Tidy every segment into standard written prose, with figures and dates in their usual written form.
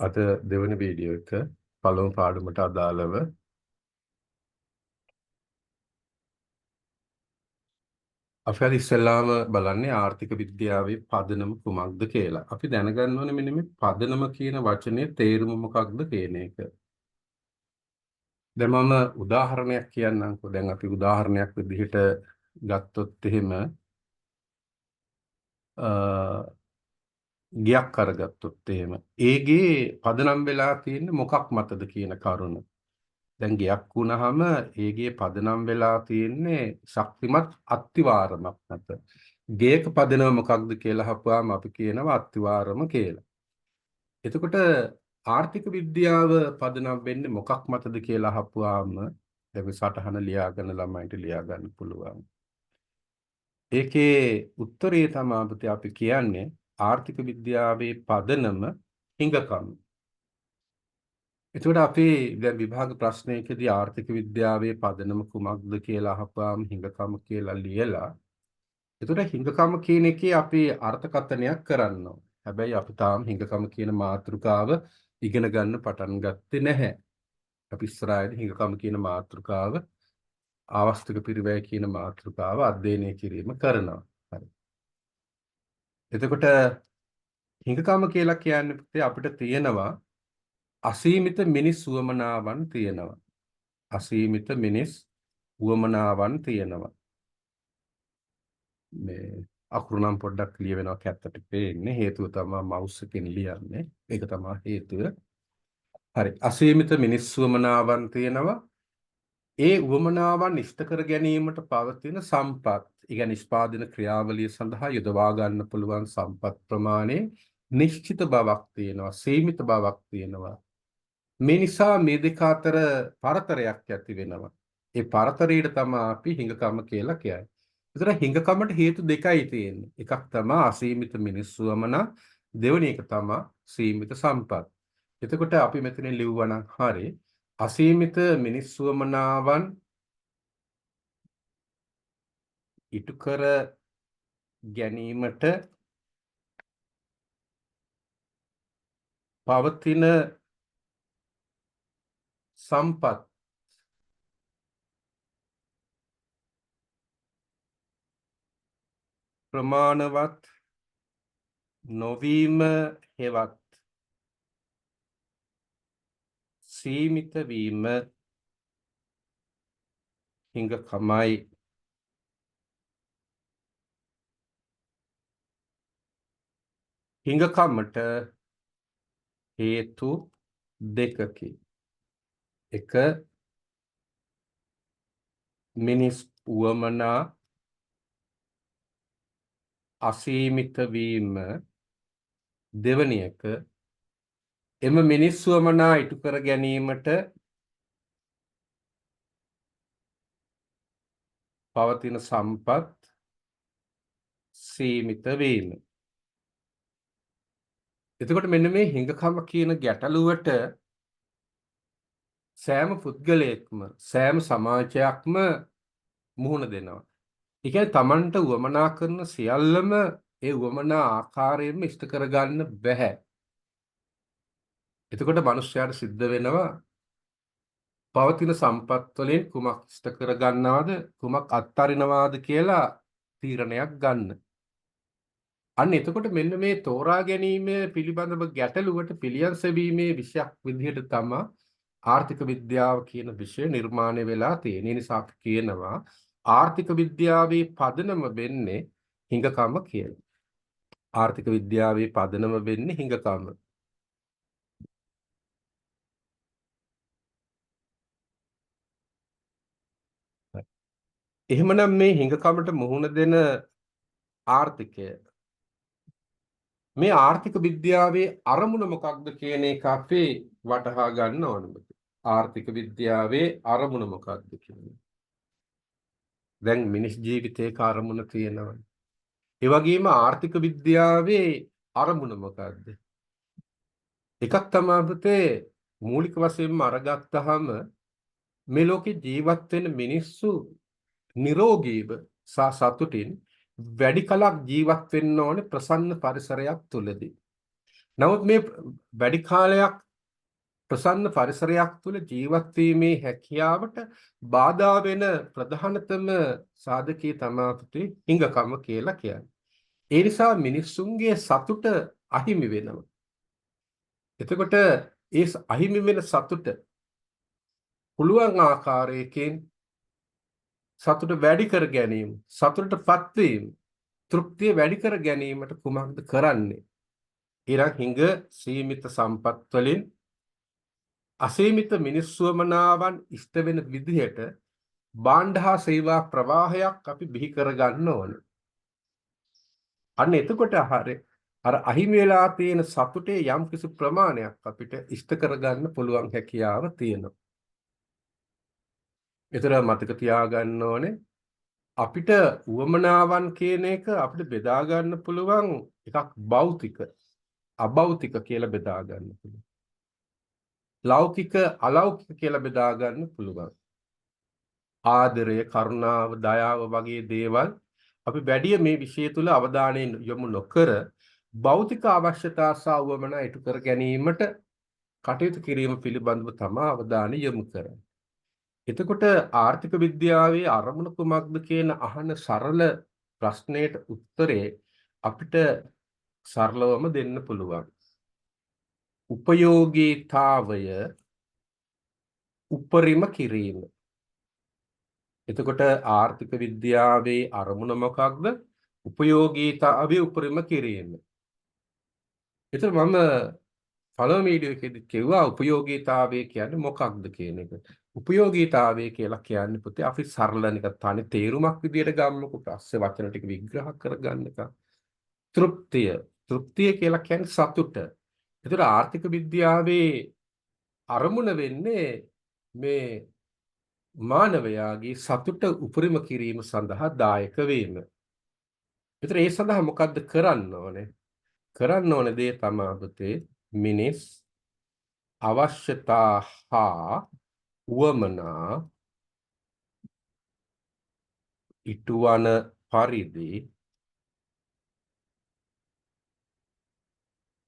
අද දෙවන වීඩියෝ එක පළමු පාඩමට අදාළව අපි අද ඉස්සෙල්ලාම බලන්නේ ආර්ථික විද්‍යාවේ පදනම කුමක්ද කියලා. අපි දැනගන්න ඕනේ මෙන්න මේ පදනම කියන වචනේ තේරුම මොකක්ද කියන එක. දැන් මම උදාහරණයක් කියන්නම්කෝ. දැන් අපි උදාහරණයක් විදිහට ගත්තොත් එහෙම ගියක් අරගත්තොත් එහෙම ඒගේ පදනම් වෙලා තියෙන්නේ මොකක් මතද කියන කරුණ. දැන් ගයක් වුණාම ඒගේ පදනම් වෙලා තියෙන්නේ ශක්තිමත් අත්තිවාරමක් නැත. ගේක පදනම මොකක්ද කියලා අහපුවාම අපි කියනවා අත්තිවාරම කියලා. එතකොට ආර්ථික විද්‍යාව පදනම් වෙන්නේ මොකක් මතද කියලා අහපුවාම දැන් මේ සටහන ලියාගෙන ළමයින්ට ලියා ගන්න පුළුවන්. ඒකේ උත්තරේ තමයි අපි කියන්නේ ආර්ථික විද්‍යාවේ පදනම හිඟකම්. එතකොට අපි දැන් විභාග ප්‍රශ්නයකදී ආර්ථික විද්‍යාවේ පදනම කුමක්ද කියලා අහපුවාම හිඟකම කියලා ලියලා එතකොට හිඟකම කියන එකේ අපි අර්ථකථනයක් කරනවා. හැබැයි අපි තාම හිඟකම කියන මාතෘකාව ඉගෙන ගන්න පටන් ගත්තේ නැහැ. අපි ඉස්සරහදී හිඟකම කියන මාතෘකාව ආවස්තික පිරිවැය කියන මාතෘකාව අධ්‍යයනය කිරීම කරනවා. හරි. එතකොට හිඟකම කියලා කියන්නේ අපිට තියෙනවා අසීමිත මිනිස් උවමනාවන් තියෙනවා. අසීමිත මිනිස් උවමනාවන් තියෙනවා. මේ අකුරු නම් පොඩ්ඩක් ලියවෙනවා කැත්තට පේන්නේ. හේතුව තමයි මවුස් එකෙන් ලියන්නේ. ඒක තමයි හේතුව. හරි. අසීමිත මිනිස් උවමනාවන් තියෙනවා. ඒ උවමනාවන් ඉෂ්ට කර ගැනීමට පවතින සම්පත්, ඒ කියන්නේ නිෂ්පාදන ක්‍රියාවලිය සඳහා යොදවා ගන්න පුළුවන් සම්පත් ප්‍රමාණය නිශ්චිත බවක් තියෙනවා. සීමිත බවක් තියෙනවා. මේ නිසා මේ දෙක අතර පරතරයක් ඇති වෙනවා. ඒ පරතරයට තමයි අපි හිඟකම කියලා කියන්නේ. ඒතර හිඟකමට හේතු දෙකයි තියෙන්නේ. එකක් තමයි අසීමිත මිනිස්සුවමනා, දෙවෙනි එක තමයි සීමිත සම්පත්. එතකොට අපි මෙතන ලිව්වනම් හරි අසීමිත මිනිස්සුවමනාවන් ඉටු කර ගැනීමට පවතින සම්පත් ප්‍රමාණවත් නොවීම හෙවත් සීමිත වීම හිඟකමයි. හිඟකමට හේතු දෙකකි. එක මිනිස් උවමනා අසීමිත වීම, දෙවැනි එක එම මිනිස් උවමනා ඉටු කර ගැනීමට පවතින සම්පත් සීමිත වීම. එතකොට මෙන්න මේ හිඟකම කියන ගැටලුවට සෑම පුද්ගලයෙක්ම සෑම සමාජයක්ම මුහුණ දෙනවා. ඒ කියන්නේ Tamanට උවමනා කරන සියල්ලම ඒ උවමනා ආකාරයෙන්ම ඉෂ්ට කරගන්න බැහැ. එතකොට මිනිස්යාට සිද්ධ වෙනවා පවතින සම්පත් වලින් කුමක් ඉෂ්ට කරගන්නවද කුමක් අත්හරිනවාද කියලා තීරණයක් ගන්න. අන්න එතකොට මෙන්න මේ තෝරා ගැනීම පිළිබඳව ගැටලුවට පිළියම් සෙවීමේ විෂයක් විදිහට තමයි ආර්ථික විද්‍යාව කියන විෂය නිර්මාණය වෙලා තියෙන. ඒ නිසා අපි කියනවා ආර්ථික විද්‍යාවේ පදනම වෙන්නේ හිඟකම කියලා. ආර්ථික විද්‍යාවේ පදනම වෙන්නේ හිඟකම. එහෙමනම් මේ හිඟකමට මුහුණ දෙන ආර්ථිකය මේ ආර්ථික විද්‍යාවේ අරමුණ මොකක්ද කියන එක අපි වටහා ගන්න ඕනද? ආර්ථික විද්‍යාවේ අරමුණ මොකක්ද කියන්නේ? දැන් මිනිස් ජීවිතයක අරමුණ තියෙනවා. ඒ වගේම ආර්ථික විද්‍යාවේ අරමුණ මොකක්ද? එකක් තමයි පුතේ මූලික වශයෙන්ම අරගත්තාම මේ ලෝකේ ජීවත් වෙන මිනිස්සු නිරෝගීව සතුටින් වැඩි කලක් ජීවත් වෙන්න ඕනේ ප්‍රසන්න පරිසරයක් තුලදී. නමුත් මේ වැඩි කාලයක් ප්‍රසන්න පරිසරයක් තුළ ජීවත් වීමේ හැකියාවට බාධා වෙන ප්‍රධානතම සාධකයේ තමයි හිඟකම කියලා කියන්නේ. ඒ නිසා මිනිස්සුන්ගේ සතුට අහිමි වෙනවා. එතකොට ඒ අහිමි වෙන සතුට පුළුවන් ආකාරයකින් සතුට වැඩි කර ගැනීම, සතුටටපත් වීම, තෘප්තිය වැඩි කර ගැනීමට කුමක්ද කරන්නේ? ඊළඟ හිඟ සීමිත සම්පත් වලින් අසීමිත මිනිස්සුවමනාවන් ඉෂ්ට වෙන විදිහට භාණ්ඩ හා සේවා ප්‍රවාහයක් අපි බිහි කර ගන්න ඕන. අන්න එතකොට අර අහිමි වෙලා තියෙන සතුටේ යම් කිසි ප්‍රමාණයක් අපිට ඉෂ්ට කරගන්න පුළුවන් හැකියාව තියෙනවා. ඒතර මතක තියාගන්න ඕනේ අපිට උවමනාවන් කියන එක අපිට බෙදා ගන්න පුළුවන් එකක් භෞතික, අභෞතික කියලා බෙදා ගන්න පුළුවන්. ලෞකික, අලෞකික කියලා බෙදා ගන්න පුළුවන්. ආදරය, කරුණාව, දයාව වගේ දේවල් අපි වැඩි මේ විෂය තුල අවධානය යොමු නොකර භෞතික අවශ්‍යතා සහ උවමනා ඉටු කර ගැනීමට කටයුතු කිරීම පිළිබඳව තමයි අවධානය යොමු කරන්නේ. එතකොට ආර්ථික විද්‍යාවේ අරමුණ කුමක්ද කියන අහන සරල ප්‍රශ්නයට උත්තරේ අපිට සරලවම දෙන්න පුළුවන්. උපයෝගීතාවය උපරිම කිරීම. එතකොට ආර්ථික විද්‍යාවේ අරමුණ මොකක්ද? උපයෝගීතාවය උපරිම කිරීම. එතකොට මම පළවෙනි වීඩියෝ එකේදී කිව්වා උපයෝගීතාවය කියන්නේ මොකක්ද කියන එක. උපයෝගීතාවය කියලා කියන්නේ පුතේ අපි සරල නික තනි තේරුමක් විදියට ගන්නකො පස්සේ වචන ටික විග්‍රහ කරගන්න එක. තෘප්තිය. තෘප්තිය කියලා කියන්නේ සතුට. ඒතර ආර්ථික විද්‍යාවේ අරමුණ වෙන්නේ මේ මානවයාගේ සතුට උපරිම කිරීම සඳහා දායක වීම. ඒතර ඒ සඳහා මොකද්ද කරන්න ඕනේ? කරන්න ඕන දේ තමයි පුතේ මිනිස් අවශ්‍යතා හා උවමනා ඉටුවන පරිදි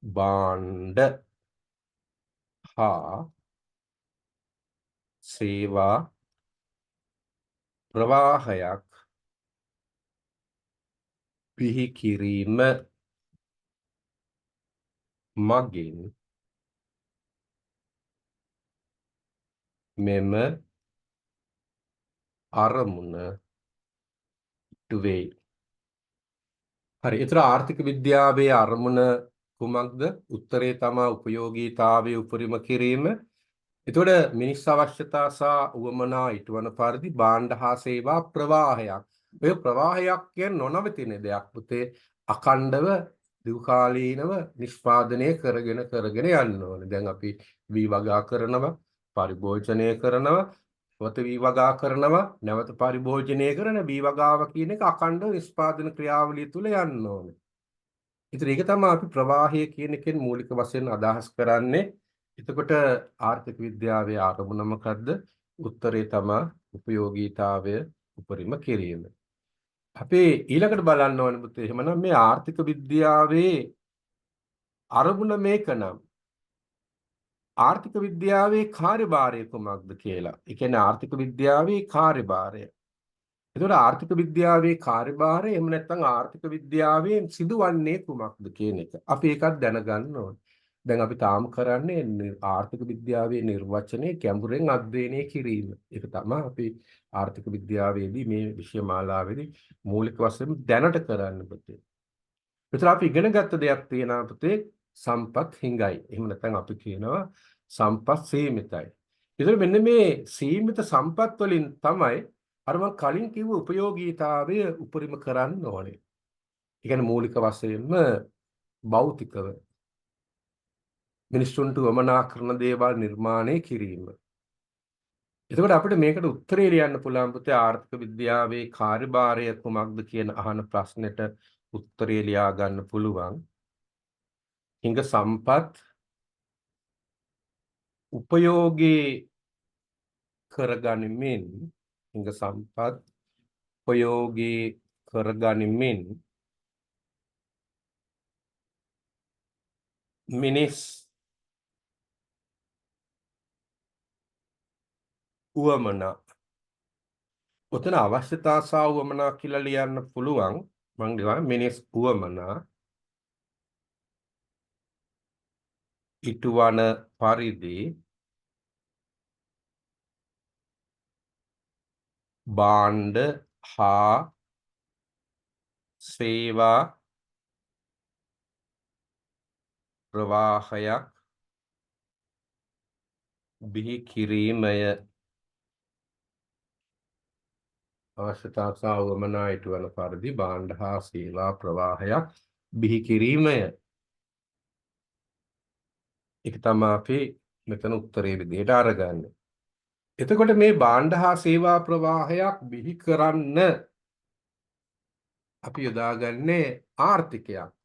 භාණ්ඩ හා සේවා ප්‍රවාහයක් බිහි කිරීම මගින් මෙම අරමුණ ඉටු වේ. හරි. ඒතර ආර්ථික විද්‍යාවේ අරමුණ කුමක්ද? උත්තරේ තමයි උපයෝගීතාවයේ උපරිම කිරීම. එතකොට මිනිස් අවශ්‍යතා සහ උවමනා ඉටුවන පරිදි භාණ්ඩ හා සේවා ප්‍රවාහයක්. ඔය ප්‍රවාහයක් කියන්නේ නොනවතින දෙයක් පුතේ. අඛණ්ඩව දීර්ඝකාලීනව නිෂ්පාදනය කරගෙන යන්න ඕනේ. දැන් අපි වී වගා කරනවා, පරිභෝජනය කරනවා, නැවත වී වගා කරනවා, නැවත පරිභෝජනය කරන වී වගාව කියන එක අඛණ්ඩව නිෂ්පාදන ක්‍රියාවලිය තුල යන්න ඕනේ. ඉතින් ඒක තමයි අපි ප්‍රවාහය කියන එකෙන් මූලික වශයෙන් අදහස් කරන්නේ. එතකොට ආර්ථික විද්‍යාවේ ආරමුණ මොකද්ද? උත්තරේ තමයි උපයෝගීතාවය උපරිම කිරීම. අපි ඊළඟට බලන්න ඕනේ පුතේ එහෙමනම් මේ ආර්ථික විද්‍යාවේ අරමුණ මේකනම් ආර්ථික විද්‍යාවේ කාර්යභාරය කුමක්ද කියලා. ඒ කියන්නේ ආර්ථික විද්‍යාවේ කාර්යභාරය. එතකොට ආර්ථික විද්‍යාවේ කාර්යභාරය එහෙම නැත්නම් ආර්ථික විද්‍යාවෙන් සිදුවන්නේ කුමක්ද කියන එක. අපි ඒකත් දැනගන්න ඕනේ. දැන් අපි තාම කරන්නේ ආර්ථික විද්‍යාවේ නිර්වචනයේ ගැඹුරෙන් අධ්‍යයනය කිරීම. ඒක තමයි අපි ආර්ථික විද්‍යාවේදී මේ විෂය මාලාවේදී මූලික වශයෙන් දැනට කරන්න පුතේ. ඒතර අපි ඉගෙන ගත්ත දෙයක් තියෙනවා පුතේ සම්පත් හිඟයි. එහෙම නැත්නම් අපි කියනවා සම්පත් සීමිතයි. ඒතර මෙන්න මේ සීමිත සම්පත් වලින් තමයි අර මම කලින් කිව්ව උපයෝගීතාවය උපරිම කරන්න ඕනේ. ඒ කියන්නේ මූලික වශයෙන්ම භෞතිකව මිනිස්සුන්ට වමනා කරන දේවල් නිර්මාණය කිරීම. එතකොට අපිට මේකට උත්තරේ ලියන්න පුළුවන් පුතේ ආර්ථික විද්‍යාවේ කාර්යභාරය කුමක්ද කියන අහන ප්‍රශ්නෙට උත්තරේ ලියා ගන්න පුළුවන්. හිඟ සම්පත් උපයෝගී කරගනිමින් හිඟ සම්පත් උපයෝගී කරගනිමින් මිනිස් උවමනා. ඔතන අවශ්‍යතා සහ උවමනා කියලා ලියන්න පුළුවන්. මම කියනවා මිනිස් උවමනා ඉටුවන පරිදි භාණ්ඩ හා සේවා ප්‍රවාහයක් බිහි කිරීමය. අවශ්‍යතා සහ උවමනා ඉටුවන පරිදි භාණ්ඩ හා සේවා ප්‍රවාහයක් බිහි කිරීමය. ඒක තමයි අපි මෙතන උත්තරේ විදිහට අරගන්නේ. එතකොට මේ භාණ්ඩ හා සේවා ප්‍රවාහයක් බිහි කරන්න අපි යොදාගන්නේ ආර්ථිකයක්.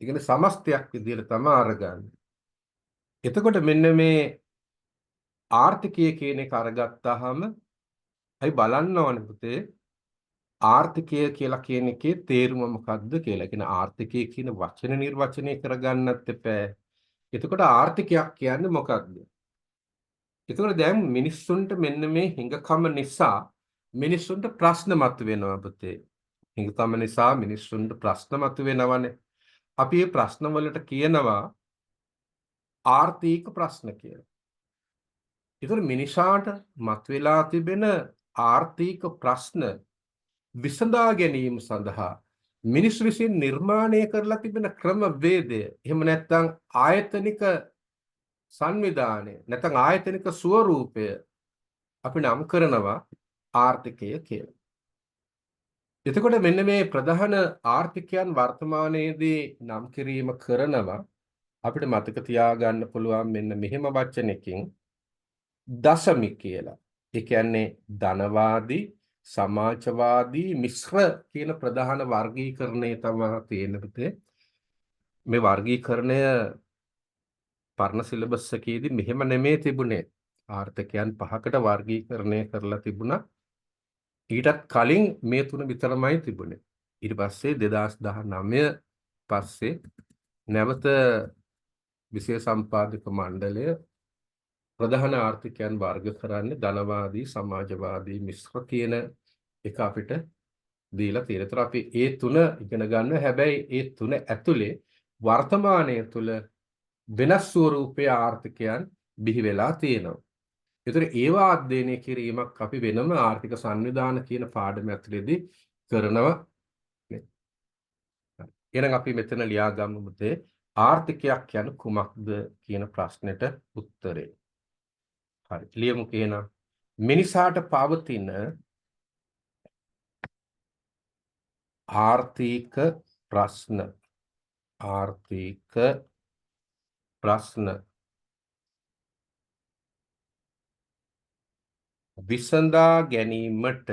ඒ කියන්නේ සමස්තයක් විදිහට තමයි අරගන්නේ. එතකොට මෙන්න මේ ආර්ථිකය කියන එක අරගත්තාම අපි බලන්න ඕනේ පුතේ ආර්ථිකය කියලා කියන එකේ තේරුම මොකක්ද කියලා. ඒ කියන්නේ ආර්ථිකය කියන වචන නිර්වචනය කරගන්නත් එපා. එතකොට ආර්ථිකයක් කියන්නේ මොකක්ද? එතකොට දැන් මිනිස්සුන්ට මෙන්න මේ හිඟකම නිසා මිනිස්සුන්ට ප්‍රශ්න මතුවෙනවා පුතේ. හිඟකම නිසා මිනිස්සුන්ට ප්‍රශ්න මතුවෙනවනේ. අපි මේ ප්‍රශ්න වලට කියනවා ආර්ථික ප්‍රශ්න කියලා. ඒතර මිනිසාට මතුවලා තිබෙන ආර්ථික ප්‍රශ්න විසඳා ගැනීම සඳහා මිනිස් විසින් නිර්මාණය කරලා තිබෙන ක්‍රමවේදය එහෙම නැත්නම් ආයතනික සංවිධානය නැත්නම් ආයතනික ස්වරූපය අපි නම් කරනවා ආර්ථිකය කියලා. එතකොට මෙන්න මේ ප්‍රධාන ආර්ථිකයන් වර්තමානයේදී නම් කිරීම කරනවා අපිට මතක තියාගන්න පුළුවන් මෙන්න මෙහෙම වචනකින් දශමික කියලා. ඒ කියන්නේ ධනවාදී සමාජවාදී මිශ්‍ර කියන ප්‍රධාන වර්ගීකරණය තමයි තියෙන්නේ. මේ වර්ගීකරණය පරණ සිලබස් එකේදී මෙහෙම නෙමෙයි තිබුණේ. ආර්ථිකයන් පහකට වර්ගීකරණය කරලා තිබුණා. ඊටත් කලින් මේ තුන විතරමයි තිබුණේ. ඊට පස්සේ 2019 පස්සේ නැවත විශේෂ සම්පාදක මණ්ඩලය ප්‍රධාන ආර්ථිකයන් වර්ග කරන්නේ ධනවාදී සමාජවාදී මිශ්‍ර කියන එක අපිට දීලා තියෙනවා. ඒතර අපි ඒ තුන ඉගෙන ගන්න. හැබැයි ඒ තුන ඇතුලේ වර්තමානයේ තුල වෙනස් ස්වරූපයේ ආර්ථිකයන් බිහි වෙලා තියෙනවා. ඒතර ඒවා අධ්‍යයනය කිරීමක් අපි වෙනම ආර්ථික සංවිධාන කියන පාඩම ඇතුලේදී කරනවා. එහෙනම් අපි මෙතන ලියාගමු මුතේ ආර්ථිකයක් කියන්නේ කුමක්ද කියන ප්‍රශ්නෙට උත්තරේ. හරි. ලියමු කියනවා. මිනිසාට පවතින ආර්ථික ප්‍රශ්න විසඳා ගැනීමට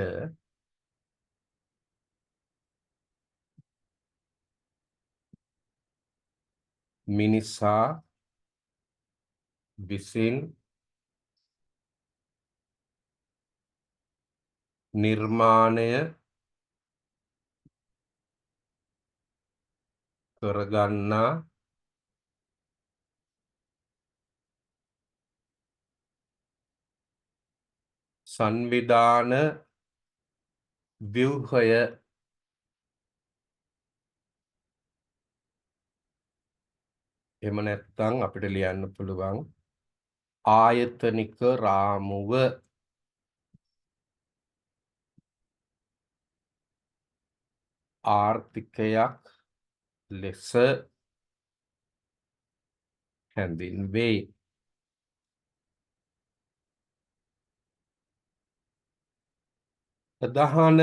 මිනිසා විසින් නිර්මාණය කරගන්නා සංවිධාන ව්‍යුහය එහෙම නැත්නම් අපිට ලියන්න පුළුවන් ආයතනික රාමුව ආර්ථිකයක් ලෙස හැඳින්වේ. ප්‍රධාන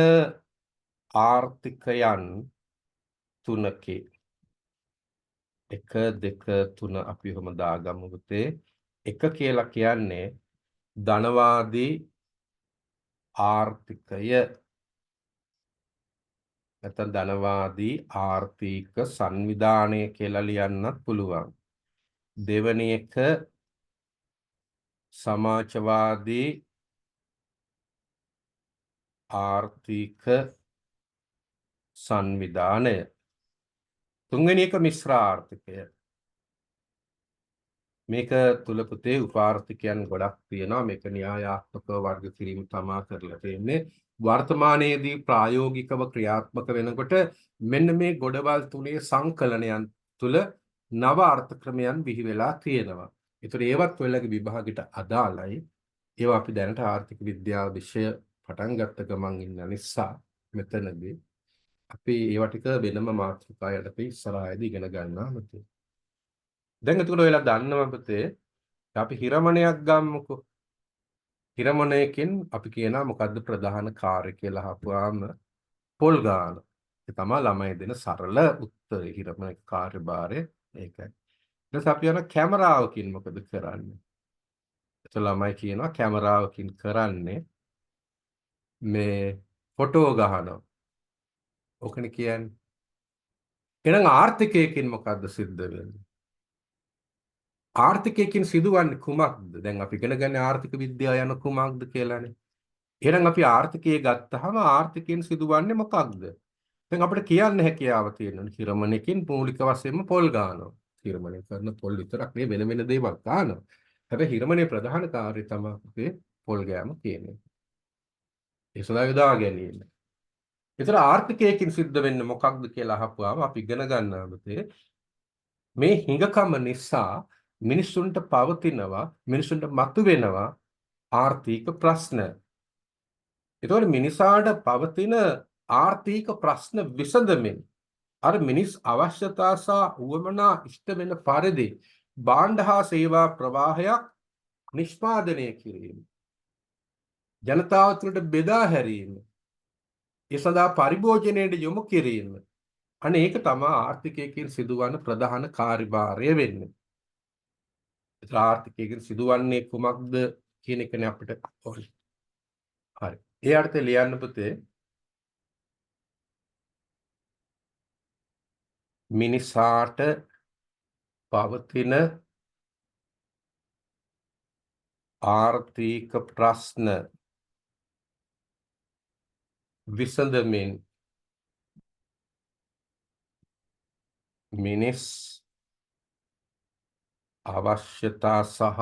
ආර්ථිකයන් තුනකේ 1 2 3 අපි ඔහොම දාගමු පුතේ. 1 කියලා කියන්නේ ධනවාදී ආර්ථිකය නැත්නම් ධනවාදී ආර්ථික සංවිධානය කියලා ලියන්නත් පුළුවන්. දෙවැනි එක සමාජවාදී ආර්ථික සංවිධානය. තුන්වෙනි එක මිශ්‍ර ආර්ථිකය. මේක තුල පුතේ උපාර්ථකයන් ගොඩක් තියෙනවා. මේක න්‍යායාත්මකව වර්ග කිරීම තමා කරලා තියෙන්නේ. වර්තමානයේදී ප්‍රායෝගිකව ක්‍රියාත්මක වෙනකොට මෙන්න මේ ගොඩවල් තුනේ සංකලනයන් තුල නව අර්ථ ක්‍රමයන් බිහි වෙලා තියෙනවා. ඒතර ඒවත් ඔයලගේ විභාගයට අදාළයි. ඒවා අපි දැනට ආර්ථික විද්‍යාව විෂය පටන් ගත්ත ගමන් ඉන්න නිසා මෙතනදී අපි ඒවා ටික වෙනම මාතෘකා යටතේ ඉස්සරහදී ඉගෙන ගන්නවා මතේ. දැන් එතකොට ඔයලා දන්නවා පුතේ අපි හිරමණයක් ගමුකෝ. හිරමණයකින් අපි කියනවා මොකද්ද ප්‍රධාන කාර්ය කියලා අහපුවාම පොල් ගාන. ඒ තමයි ළමයි දෙන සරල උත්තරේ. හිරමණේ කාර්යභාරය ඒකයි. ඊට පස්සේ අපි යන කැමරාවකින් මොකද කරන්නේ? එතකොට ළමයි කියනවා කැමරාවකින් කරන්නේ මේ ෆොටෝ ගහනවා. ඔකනේ කියන්නේ. එහෙනම් ආර්ථිකයකින් මොකද්ද සිද්ධ වෙන්නේ? ආර්ථිකයකින් සිදුවන්නේ කුමක්ද? දැන් අපි ඉගෙන ගන්න ආර්ථික විද්‍යාව යන කුමක්ද කියලානේ. එහෙනම් අපි ආර්ථිකය ගත්තාම ආර්ථිකයෙන් සිදුවන්නේ මොකක්ද? දැන් අපිට කියන්න හැකියාව තියෙනවා. හිරමණයකින් මූලික වශයෙන්ම පොල් ගන්නවා. හිරමණය කරන පොල් විතරක් නෙවෙයි වෙන වෙන දේවල් ගන්නවා. හැබැයි හිරමණේ ප්‍රධාන කාර්යය තමයි අපේ පොල් ගෑම කියන්නේ. ඒ සඳහා යොදා ගැනීම. ඒතර ආර්ථිකයකින් සිද්ධ වෙන්නේ මොකක්ද කියලා අහපුවාම අපි ඉගෙන ගන්නවා මේ හිඟකම නිසා මිනිසුන්ට පවතිනවා මිනිසුන්ට මතුවෙනවා ආර්ථික ප්‍රශ්න. ඒතකොට මිනිසාට පවතින ආර්ථික ප්‍රශ්න විසඳමින් අර මිනිස් අවශ්‍යතා සහ උවමනා ඉෂ්ට වෙන පරිදි භාණ්ඩ හා සේවා ප්‍රවාහයක් නිෂ්පාදනය කිරීම. ජනතාව තුළට බෙදා හැරීම. ඒ සඳහා පරිභෝජනයට යොමු කිරීම. අනේ ඒක තමයි ආර්ථිකයකින් සිදුවන ප්‍රධාන කාර්යභාරය වෙන්නේ. ඒතර ආර්ථිකයකින් සිදුවන්නේ කුමක්ද කියන එකනේ අපිට ඕනේ. හරි. ඒ අර්ථය ලියන්න පුතේ මිනිසාට පවතින ආර්ථික ප්‍රශ්න විසඳමින් මිනිස් අවශ්‍යතා සහ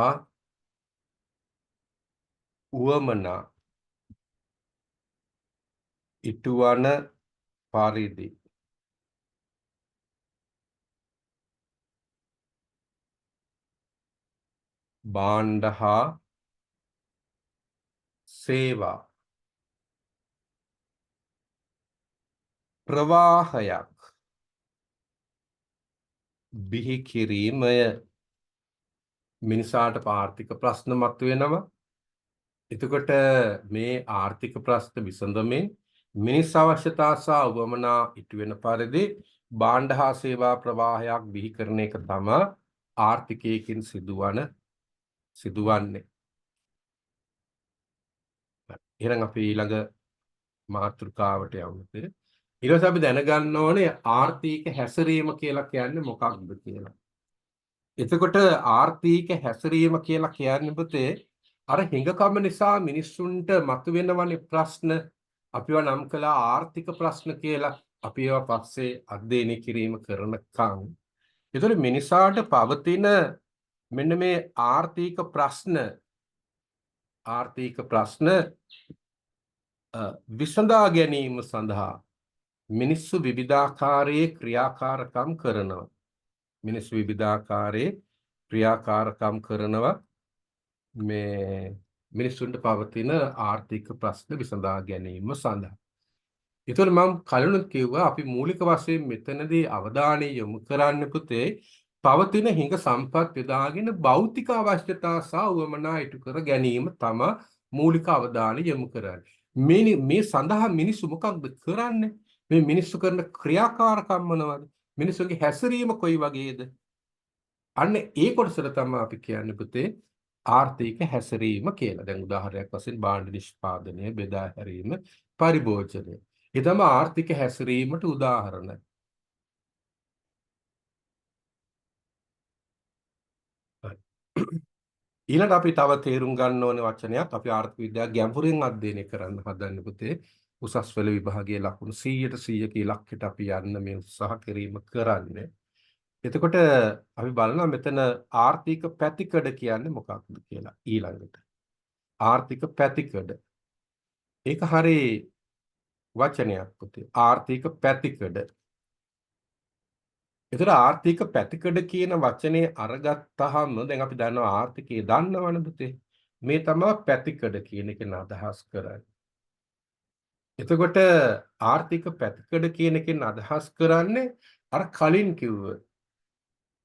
උවමනා ඉටුවන පරිදි භාණ්ඩ හා සේවා ප්‍රවාහයක් බිහි කිරීමය. මිනිසාට ආර්ථික ප්‍රශ්න මතුවෙනවා. එතකොට මේ ආර්ථික ප්‍රශ්න විසඳමින් මිනිස් අවශ්‍යතා සහ උවමනා ඉටු වෙන පරිදි භාණ්ඩ හා සේවා ප්‍රවාහයක් බිහි කරන එක තමයි ආර්ථිකයකින් සිදුවන්නේ. එහෙනම් අපි ඊළඟ මාතෘකාවට යමු. ඊට පස්සේ අපි දැනගන්න ඕනේ ආර්ථික හැසිරීම කියලා කියන්නේ මොකක්ද කියලා. එතකොට ආර්ථික හැසිරීම කියලා කියන්නේ පුතේ අර හිඟකම නිසා මිනිස්සුන්ට මතුවෙනවනේ ප්‍රශ්න අපිව නම් කළා ආර්ථික ප්‍රශ්න කියලා. අපි ඒවා පස්සේ අධ්‍යයනය කිරීම කරනකම් ඒතර මිනිසාට පවතින මෙන්න මේ ආර්ථික ප්‍රශ්න විසඳා ගැනීම සඳහා මිනිස්සු විවිධාකාරයේ ක්‍රියාකාරකම් කරනවා. මේ මිනිස්සුන්ට පවතින ආර්ථික ප්‍රශ්න විසඳා ගැනීම සඳහා. ඒතකොට මම කලිනුත් කිව්වා අපි මූලික වශයෙන් මෙතනදී අවධානය යොමු කරන්න පුතේ පවතින හිඟ සම්පත් යොදාගෙන භෞතික අවශ්‍යතා සහ උවමනා ඉටු කර ගැනීම තමයි මූලික අවධානය යොමු කරන්නේ. මේ සඳහා මිනිස්සු මොකක්ද කරන්නේ? මේ මිනිස්සු කරන ක්‍රියාකාරකම් මොනවද? මිනිස්සුගේ හැසිරීම කොයි වගේද? අන්න ඒ කොටසට තමයි අපි කියන්නේ පුතේ ආර්ථික හැසිරීම කියලා. දැන් උදාහරණයක් වශයෙන් භාණ්ඩ නිෂ්පාදනය, බෙදා හැරීම, පරිභෝජනය. ඒ තමයි ආර්ථික හැසිරීමට උදාහරණ. ඊළඟට අපි තව තේරුම් ගන්න ඕනේ වචනයක්. අපි ආර්ථික විද්‍යාව ගැඹුරින් අධ්‍යයනය කරන්න හදන්නේ පුතේ. උසස් පෙළ විභාගයේ ලකුණු 100ට 100ක ඉලක්කයට අපි යන්න මේ උත්සාහ කිරීම කරන්නේ. එතකොට අපි බලනවා මෙතන ආර්ථික පැතිකඩ කියන්නේ මොකක්ද කියලා ඊළඟට. ආර්ථික පැතිකඩ. ඒක හරි වචනයක් පුතේ. ආර්ථික පැතිකඩ. ඒතර ආර්ථික පැතිකඩ කියන වචනේ අරගත්තාම දැන් අපි දන්නවා ආර්ථිකය දන්නවනේ පුතේ. මේ තමයි පැතිකඩ කියන එකෙන් අදහස් කරන්නේ. එතකොට ආර්ථික පැතිකඩ කියන එකෙන් අදහස් කරන්නේ අර කලින් කිව්ව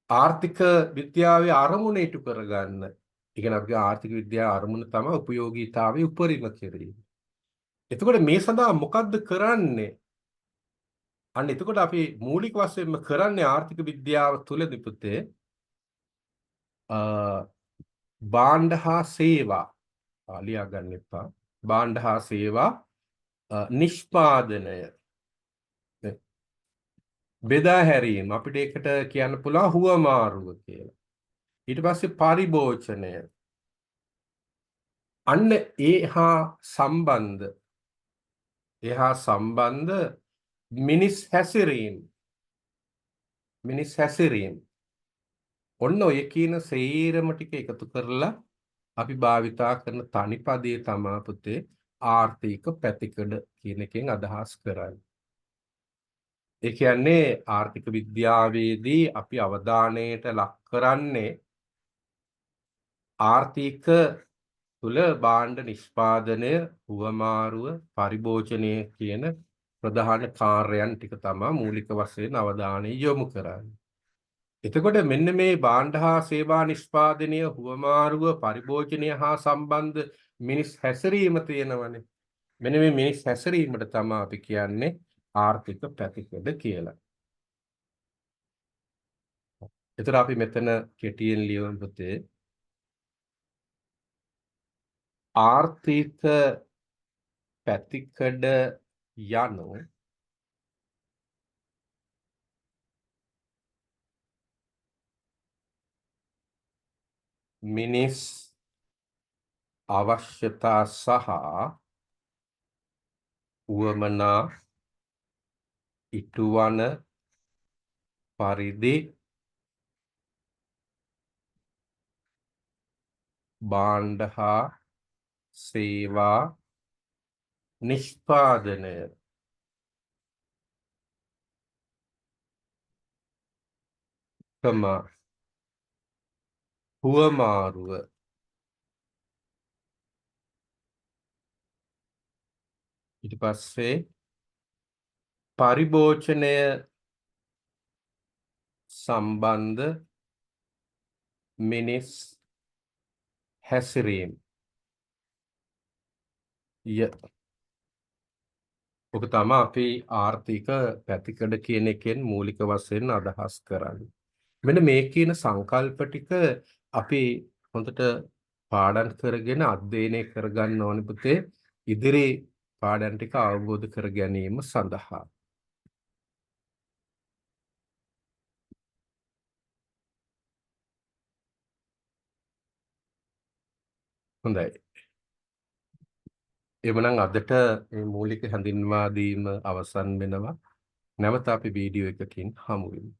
ආර්ථික විද්‍යාවේ අරමුණ ඉටු කරගන්න. ඒ කියන්නේ අපේ ආර්ථික විද්‍යාවේ අරමුණ තමයි උපයෝගීතාවයේ උපරිම කිරීම. එතකොට මේ සඳහා මොකද්ද කරන්නේ? අන්න එතකොට අපි මූලික වශයෙන්ම කරන්නේ ආර්ථික විද්‍යාව තුළදී පුතේ භාණ්ඩ හා සේවා ලියා ගන්න එපා. භාණ්ඩ හා සේවා නිෂ්පාදනය බෙදා හැරීම අපිට ඒකට කියන්න පුළුවන් හුවමාරුව කියලා. ඊට පස්සේ පරිභෝජනය. අන්න එහා සම්බන්ධ මිනිස් හැසිරීම. ඔන්න ඔය කියන සේරම ටික එකතු කරලා අපි භාවිතා කරන තනිපදයේ තමා පුතේ ආර්ථික පැතිකඩ කියන එකෙන් අදහස් කරන්නේ. ඒ කියන්නේ ආර්ථික විද්‍යාවේදී අපි අවධානයට ලක් කරන්නේ ආර්ථික තුල භාණ්ඩ නිෂ්පාදනය, හුවමාරුව, පරිභෝජනය කියන ප්‍රධාන කාර්යයන් ටික තමයි මූලික වශයෙන් අවධානය යොමු කරන්නේ. එතකොට මෙන්න මේ භාණ්ඩ හා සේවා නිෂ්පාදනය, හුවමාරුව, පරිභෝජනය හා සම්බන්ධ මිනිස් හැසිරීම තියෙනවනේ. මෙන්න මේ මිනිස් හැසිරීමට තමයි අපි කියන්නේ ආර්ථික පැතිකඩ කියලා. එතකොට අපි මෙතන කෙටියෙන් ලියමු පුතේ. ආර්ථික පැතිකඩ යනු මිනිස් අවශ්‍යතා සහ උවමනා ඉටුවන පරිදි භාණ්ඩ හා සේවා නිෂ්පාදනය හුවමාරුව ඊට පස්සේ පරිභෝජනය සම්බන්ධ මිනිස් හැසිරීම ඔක තමයි අපි ආර්ථික පැතිකඩ කියන එකෙන් මූලික වශයෙන් අදහස් කරන්නේ. මෙන්න මේ කියන සංකල්ප ටික අපි හොඳට පාඩම් කරගෙන අධ්‍යයනය කරගන්න ඕනේ පුතේ ඉදිරි පාඩම් ටික අවබෝධ කර ගැනීම සඳහා. හොඳයි. එවනම් අදට මේ මූලික හැඳින්වා දීම අවසන් වෙනවා. නැවත අපි වීඩියෝ එකකින් හමු වෙමු.